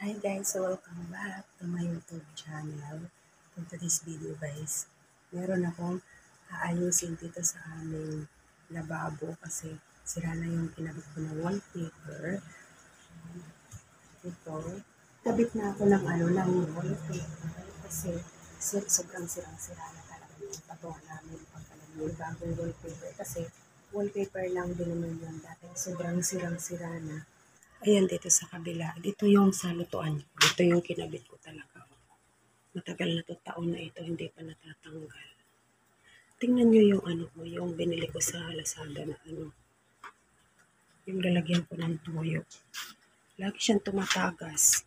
Hi guys, so welcome back to my YouTube channel. For today's video guys, meron akong aayusin dito sa aming lababo kasi sira na yung kinabit ko na wallpaper. Ito, kabit na ako ng wallpaper kasi sobrang sirang-sira na talaga yung patuwa namin pagkalang yung bagong wallpaper kasi wallpaper lang din naman yun dating sobrang sirang-sira na. Ayan, dito sa kabila. Dito yung sa lutuan. Dito yung kinabit ko talaga. Matagal na to, taon na ito, hindi pa natatanggal. Tingnan nyo yung yung binili ko sa Lazada na yung lalagyan ko ng tuyo. Lagi siyang tumatagas.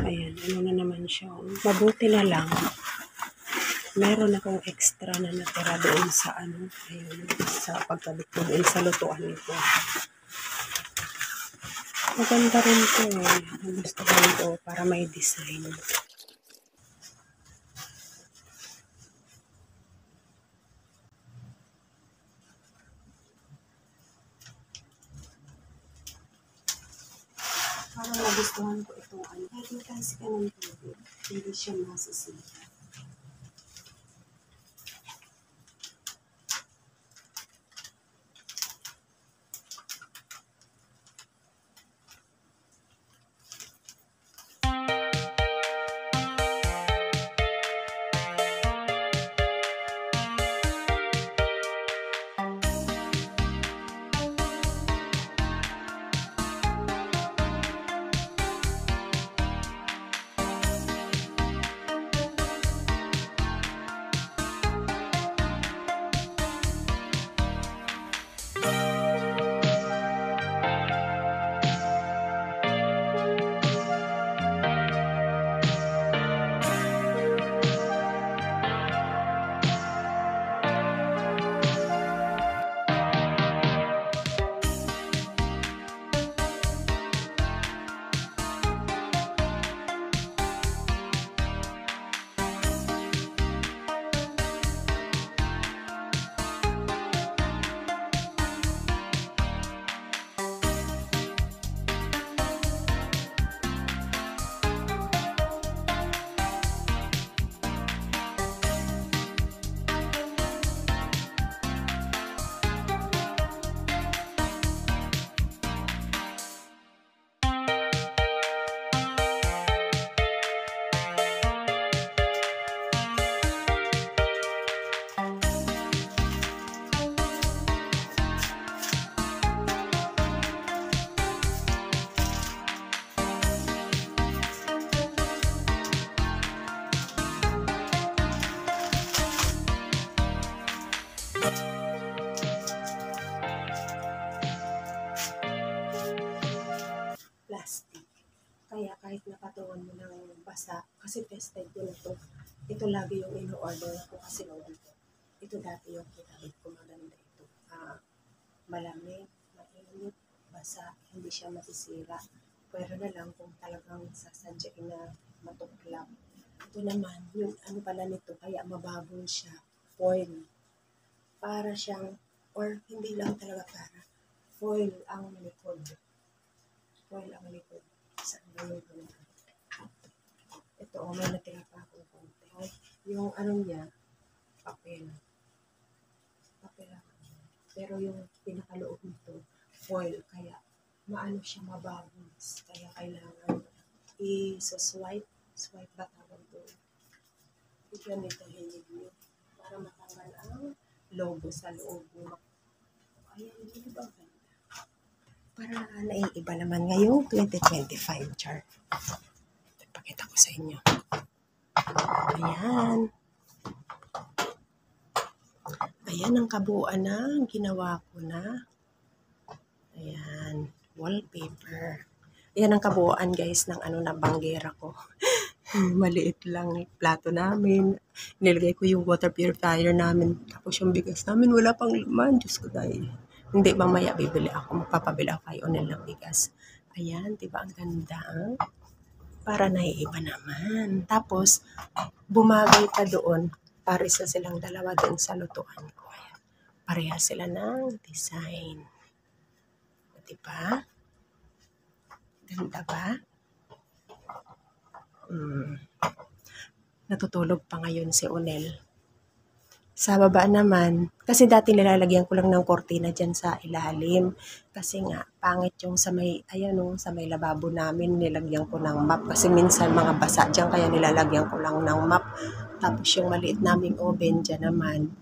Ayan, na naman siya. Mabuti na lang. Meron akong extra na natira doon sa ayun, sa pagkabit ko doon sa lutuan nito. Maganda rin ito eh. Gusto ko ito para may design. Parang nagustuhan ko itong kahit magkasi ka ng tubig, hindi siya masisira. Plastic. Kaya kahit napatuwan mo ng basa, kasi tested ko na ito lagi yung in-order ko kasi noon ito. Ito dati yung kinabit ko, maganda ito. Malamig, mainit, basa, hindi siya masisira. Pero na lang kung talagang sasadyain na matuklap. Ito naman, yung pala nito, kaya mababol siya, foil. Para siyang, or hindi lang talaga para, foil ang likod. Foil ang likod. Saan ba yung ganun? Ito, may natira pa akong konti. Yung niya, papel. Papel lang. Pero yung pinakaloob nito, foil. Kaya, maano siya mababos. Kaya kailangan i-swipe. Swipe ba tawag doon? Bigyan nito hinig nyo. Para matanggal ang logo sa loob mo. Ayan, hindi ba ganda? Para naiiba naman ngayong 2025, char. Ipakita ko sa inyo. Ayan. Ayan ang kabuuan na ginawa ko na. Ayan. Wallpaper. Ayan ang kabuuan guys ng na banggera ko. Maliit lang plato namin. Nilagay ko yung water purifier namin. Tapos yung bigas namin wala pang laman. Diyos ko dahil. Hindi, mamaya bibili ako. Magpapabili ako kayo ng bigas. Ayan, diba ang ganda? Para naiiba naman. Tapos, bumagay pa doon. Pares na silang dalawa doon sa lutuan ko. Ayan. Pareha sila ng design. Diba? Ganda ba? Natutulog pa ngayon si Onel. Sa baba naman, kasi dati nilalagyan ko lang ng kortina dyan sa ilalim. Kasi nga, pangit yung sa may, ayan o, sa may lababo namin, nilagyan ko ng map. Kasi minsan mga basa dyan, kaya nilalagyan ko lang ng map. Tapos yung maliit naming oven dyan naman.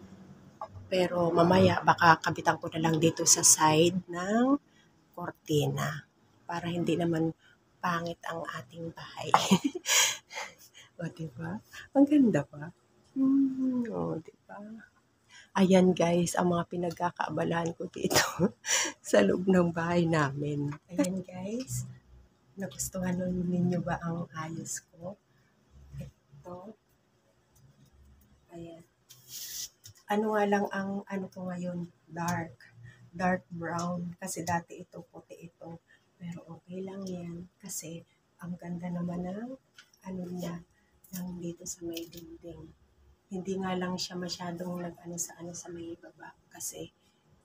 Pero mamaya, baka kabitan ko na lang dito sa side ng kortina. Para hindi naman pangit ang ating bahay. O, diba? Ang ganda pa. O, diba? Ayan guys, ang mga pinagkakaabalahan ko dito sa loob ng bahay namin. Ayan guys, nagustuhan ninyo ba ang ayos ko? Ito. Ayan. Ano nga lang ang ano ko ngayon, dark brown. Kasi dati ito, puti ito. Pero okay lang yan. Kasi ang ganda naman ng ano niya, ng dito sa may dingding. Hindi nga lang siya masyadong nag-ano sa may baba. Kasi,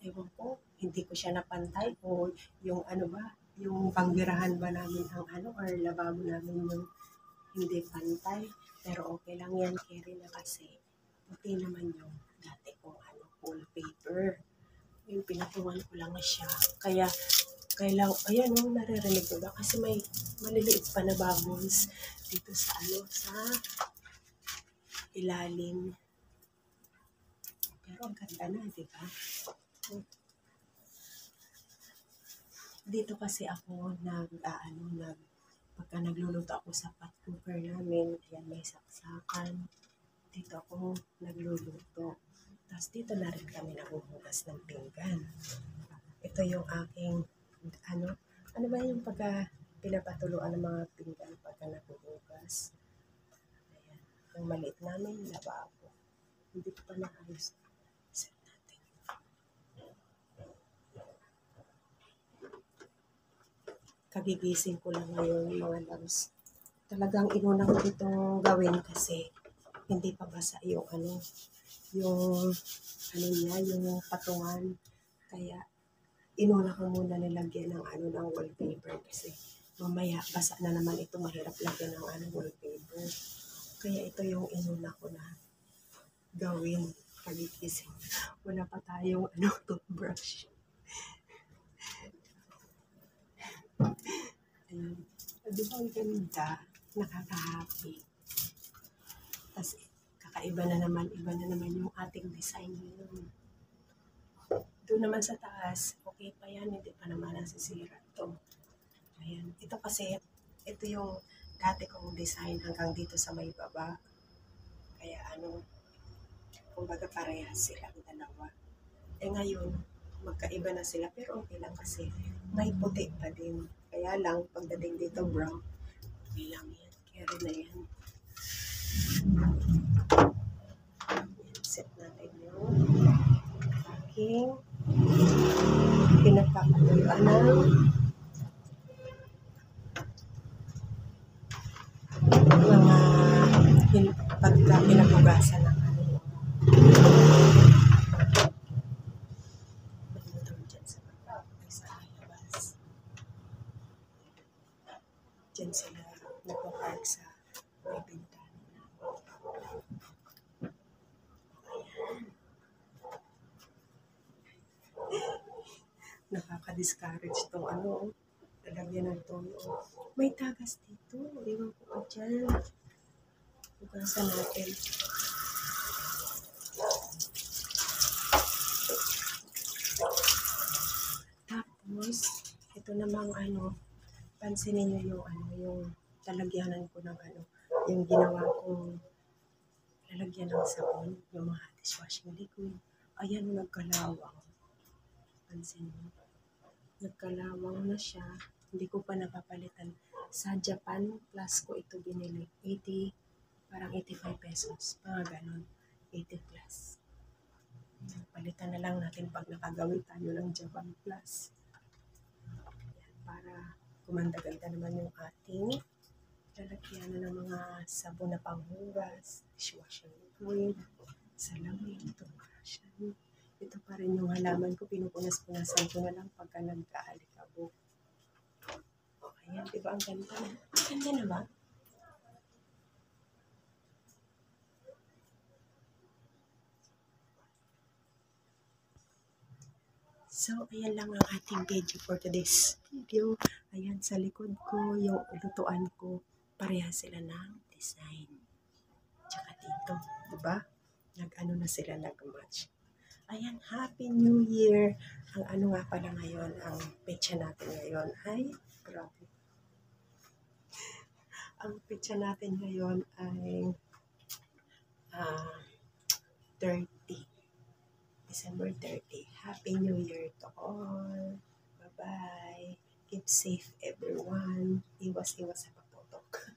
ewan ko, hindi ko siya napantay. O yung ano ba, yung pangbirahan ba namin ang ano, or lababo namin yung hindi pantay. Pero okay lang yan, carry na kasi. Puti naman yung dati kong ano, wallpaper. Yung pinatungan ko lang siya. Kaya lang, ayan o, naririnig ko ba? Kasi may maliliit pa na bubbles dito sa ano, sa ilalim. Pero ang ganda na, di ba? Dito kasi ako pagka nagluluto ako sa pot cooker namin, ayan, may saksakan. Dito ako nagluluto. Tapos dito na rin kami naguhugas ng pinggan. Ito yung aking, ano ba yung pagka pinapatuluan ng mga pinggan pagka naguhugas. Ayan, yung maliit namin, lababo. Hindi ko pa naayos. Set natin. Kagigising ko lang ngayon mga loves. Talagang inuna ko itong gawin kasi hindi pa basa yung yung patungan. Kaya inuna ko muna nilagyan ng wallpaper kasi mamaya basa na naman ito, mahirap lagyan ng wallpaper. Kaya ito yung inuna ko na gawin pagigising. Wala pa tayong toothbrush. Ayan. Di ba ang ganda? Nakaka-happy. Tapos iba na naman yung ating design ngayon. Doon naman sa taas, okay pa yan, hindi pa naman nasisira ito. Ayan. Ito kasi, ito yung dati kong design hanggang dito sa may baba. Kaya kumbaga parehas silang dalawa. Ngayon, magkaiba na sila pero okay lang kasi may puti pa din. Kaya lang, pagdating dito brown, okay lang yan. Carry na yan. Set natin yung aking pinagpapatuluan ng mga pagka pinapugasan ng dyan sila nagpa-park sa may bintana. Nakaka-discourage itong lalagyan ng toyo. May tagas dito. Iwan ko pa dyan. Hugasan natin. Tapos, ito namang pansinin nyo yung talagyanan ko ng yung ginawa kong lalagyan ng sabon, yung mga dishwashing liquid. Ayan, nagkalawang. Pansin mo. Nagkalawang na siya. Hindi ko pa napapalitan. Sa Japan, plus ko ito binili. 80, parang 85 pesos. Mga ganon. 80 plus. Palitan na lang natin pag nakagawin tayo ng Japan plus. Ayan, para kumanda-ganda naman yung ating lalagyan na ng mga sabon na panghugas, dishwashing liquid, salamin, toothbrush. Ito pa rin yung halaman ko, pinupunas-punasan ko na lang pagka nagkaalikabok. Ayan, diba ang ganda? Ang ganda na ba? So, ayan lang ang ating video for today's video. Ayan, sa likod ko, yung lutuan ko, pareha sila ng design. Tsaka dito, diba? Nag-ano na sila, nag-match. Ayan, Happy New Year! Ang ano nga pala ngayon, ang petsa natin ngayon ay, grabe. Ang petsa natin ngayon ay 30. December 30. Happy New Year to all. Bye-bye. Keep safe everyone. Iwas-iwas sa pagputok.